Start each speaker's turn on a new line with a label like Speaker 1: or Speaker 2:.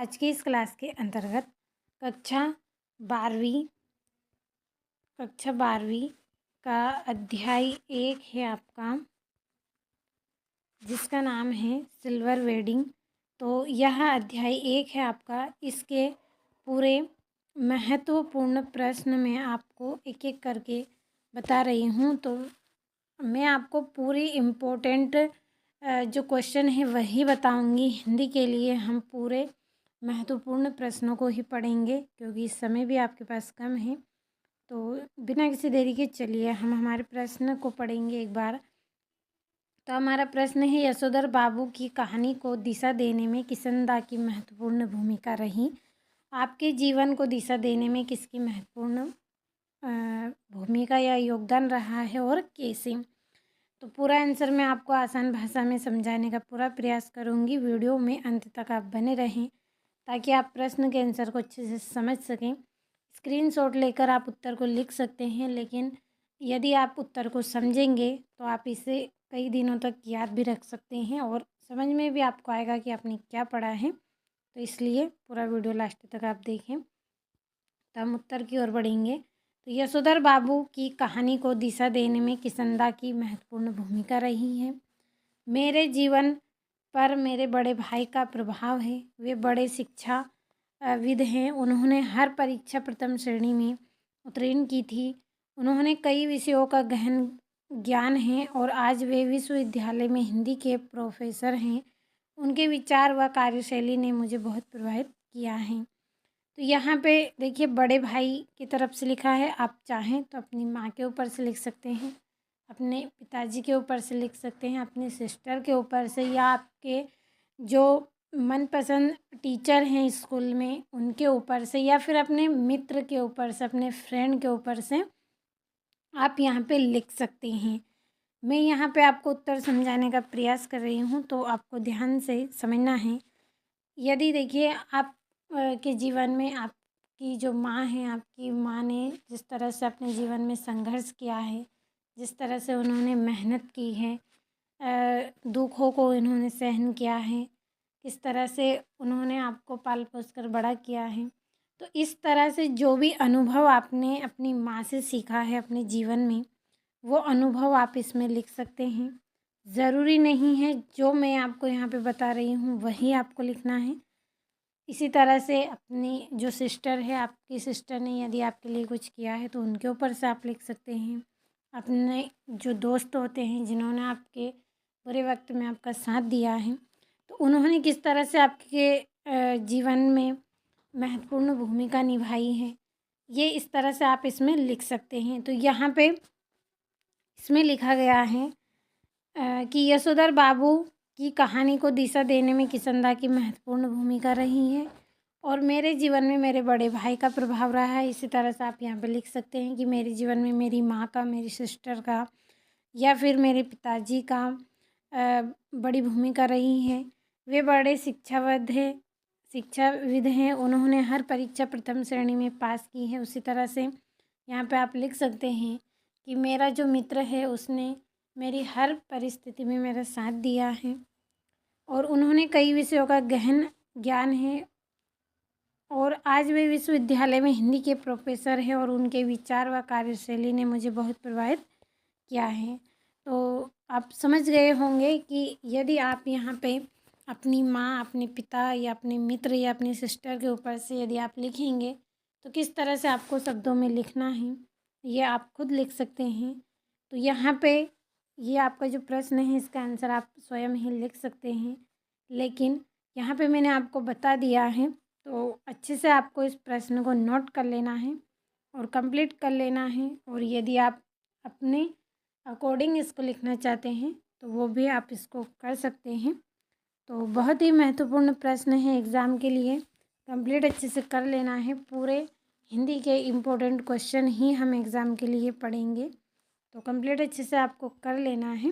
Speaker 1: आज की इस क्लास के अंतर्गत कक्षा 12वीं का अध्याय 1 है आपका, जिसका नाम है सिल्वर वेडिंग। तो यह अध्याय 1 है आपका। इसके पूरे महत्वपूर्ण प्रश्न मैं आपको एक एक करके बता रही हूँ। तो मैं आपको पूरी इम्पोर्टेंट जो क्वेश्चन है वही बताऊँगी। हिंदी के लिए हम पूरे महत्वपूर्ण प्रश्नों को ही पढ़ेंगे, क्योंकि समय भी आपके पास कम है। तो बिना किसी देरी के चलिए हम हमारे प्रश्न को पढ़ेंगे एक बार। तो हमारा प्रश्न है, यशोधर बाबू की कहानी को दिशा देने में किशनदा की महत्वपूर्ण भूमिका रही। आपके जीवन को दिशा देने में किसकी महत्वपूर्ण भूमिका या योगदान रहा है और कैसे? तो पूरा आंसर मैं आपको आसान भाषा में समझाने का पूरा प्रयास करूँगी। वीडियो में अंत तक आप बने रहें ताकि आप प्रश्न के आंसर को अच्छे से समझ सकें। स्क्रीनशॉट लेकर आप उत्तर को लिख सकते हैं, लेकिन यदि आप उत्तर को समझेंगे तो आप इसे कई दिनों तक याद भी रख सकते हैं और समझ में भी आपको आएगा कि आपने क्या पढ़ा है। तो इसलिए पूरा वीडियो लास्ट तक आप देखें, तो हम उत्तर की ओर बढ़ेंगे। तो यशोधर बाबू की कहानी को दिशा देने में किशनदा की महत्वपूर्ण भूमिका रही है। मेरे जीवन पर मेरे बड़े भाई का प्रभाव है। वे बड़े शिक्षा विद हैं। उन्होंने हर परीक्षा प्रथम श्रेणी में उत्तीर्ण की थी। उन्होंने कई विषयों का गहन ज्ञान है और आज वे विश्वविद्यालय में हिंदी के प्रोफेसर हैं। उनके विचार व कार्यशैली ने मुझे बहुत प्रभावित किया है। तो यहाँ पे देखिए, बड़े भाई की तरफ से लिखा है। आप चाहें तो अपनी माँ के ऊपर से लिख सकते हैं, अपने पिताजी के ऊपर से लिख सकते हैं, अपनी सिस्टर के ऊपर से, या आपके जो मनपसंद टीचर हैं स्कूल में उनके ऊपर से, या फिर अपने मित्र के ऊपर से, अपने फ्रेंड के ऊपर से आप यहाँ पे लिख सकते हैं। मैं यहाँ पे आपको उत्तर समझाने का प्रयास कर रही हूँ, तो आपको ध्यान से समझना है। यदि देखिए आप के जीवन में आपकी जो माँ है, आपकी माँ ने जिस तरह से अपने जीवन में संघर्ष किया है, जिस तरह से उन्होंने मेहनत की है, दुखों को इन्होंने सहन किया है, किस तरह से उन्होंने आपको पाल पोस कर बड़ा किया है, तो इस तरह से जो भी अनुभव आपने अपनी माँ से सीखा है अपने जीवन में, वो अनुभव आप इसमें लिख सकते हैं। ज़रूरी नहीं है जो मैं आपको यहाँ पे बता रही हूँ वही आपको लिखना है। इसी तरह से अपनी जो सिस्टर है, आपकी सिस्टर ने यदि आपके लिए कुछ किया है तो उनके ऊपर से आप लिख सकते हैं। अपने जो दोस्त होते हैं जिन्होंने आपके बुरे वक्त में आपका साथ दिया है, तो उन्होंने किस तरह से आपके जीवन में महत्वपूर्ण भूमिका निभाई है, ये इस तरह से आप इसमें लिख सकते हैं। तो यहाँ पे इसमें लिखा गया है कि यशोधर बाबू की कहानी को दिशा देने में किशनदा की महत्वपूर्ण भूमिका रही है और मेरे जीवन में मेरे बड़े भाई का प्रभाव रहा है। इसी तरह से आप यहाँ पे लिख सकते हैं कि मेरे जीवन में मेरी माँ का, मेरी सिस्टर का, या फिर मेरे पिताजी का बड़ी भूमिका रही है। वे बड़े शिक्षाविद हैं। उन्होंने हर परीक्षा प्रथम श्रेणी में पास की है। उसी तरह से यहाँ पे आप लिख सकते हैं कि मेरा जो मित्र है उसने मेरी हर परिस्थिति में मेरा साथ दिया है और उन्होंने कई विषयों का गहन ज्ञान है और आज वे विश्वविद्यालय में हिंदी के प्रोफेसर हैं और उनके विचार व कार्यशैली ने मुझे बहुत प्रभावित किया है। तो आप समझ गए होंगे कि यदि आप यहाँ पे अपनी माँ, अपने पिता या अपने मित्र या अपनी सिस्टर के ऊपर से यदि आप लिखेंगे तो किस तरह से आपको शब्दों में लिखना है ये आप खुद लिख सकते हैं। तो यहाँ पे ये आपका जो प्रश्न है इसका आंसर आप स्वयं ही लिख सकते हैं, लेकिन यहाँ पे मैंने आपको बता दिया है, तो अच्छे से आपको इस प्रश्न को नोट कर लेना है और कंप्लीट कर लेना है। और यदि आप अपने अकॉर्डिंग इसको लिखना चाहते हैं तो वो भी आप इसको कर सकते हैं। तो बहुत ही महत्वपूर्ण प्रश्न है एग्ज़ाम के लिए, कंप्लीट अच्छे से कर लेना है। पूरे हिंदी के इम्पोर्टेंट क्वेश्चन ही हम एग्ज़ाम के लिए पढ़ेंगे, तो कंप्लीट अच्छे से आपको कर लेना है।